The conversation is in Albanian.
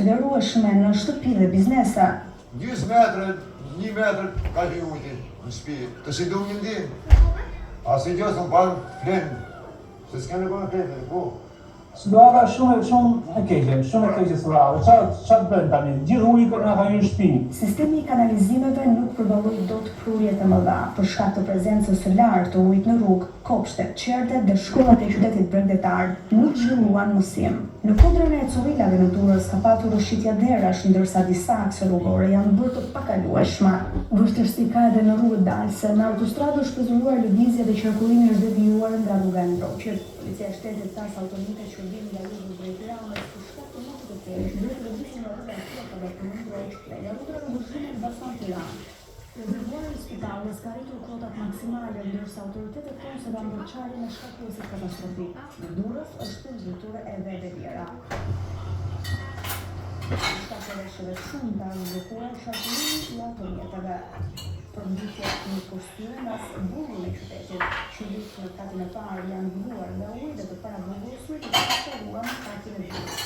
qëndrueshme në shtëpi dhe biznese. 20 metrë, 1 metër ka që ujti në shtëpi. Të si du një ndi? Asi gjë s'në parë flenë. Se s'ka në bënë flenë, po. Situata shumë e keqe situata. Çfarë bën tani? Gjithë uji që na ka hyrë në shtëpi. Sistemi i kanalizimeve nuk përballoi dot prurjet e mëdha për shkak të prezencës së lartë të ujit në rrugë, kopshtet, qertet dhe shkollat e qytetit bregdetar nuk zhvilluan mësim. Në kundrën e Currilave në Durrës ka patur rrëshqitje derash, ndërsa disa akse rrugore janë bërë të pakalueshme. Vështirësi ka edhe në rrugët dalse. Në autostradë është shpëzuar lëvizje dhe qarkullimi është devijuar nga rruga Ndroqit. Policia e shtetit tas autonite shërbim nga rrugë drejt Tiranës për shkak të motit të tjerë, duhet të lëvizin në rrugën e Flokave për Ndroq, nga rruga Rrugëzimit Basan-Tiranë. Rezervuari i spitalës ka rritur kotat maksimale, ndërsa autoritetet thonë se kanë bërë çarjen e shkaktuesit katastrofik. Në Durrës është zhytur edhe devijera. Shtatoreshëve shumë të bllokuar qarkullimi i automjeteve. Për ndihje në poshtyrë mas burgun e qytetit, qytetit në katin e parë janë mbuluar nga ujë dhe të paraburgosur të shkruan katin e dytë.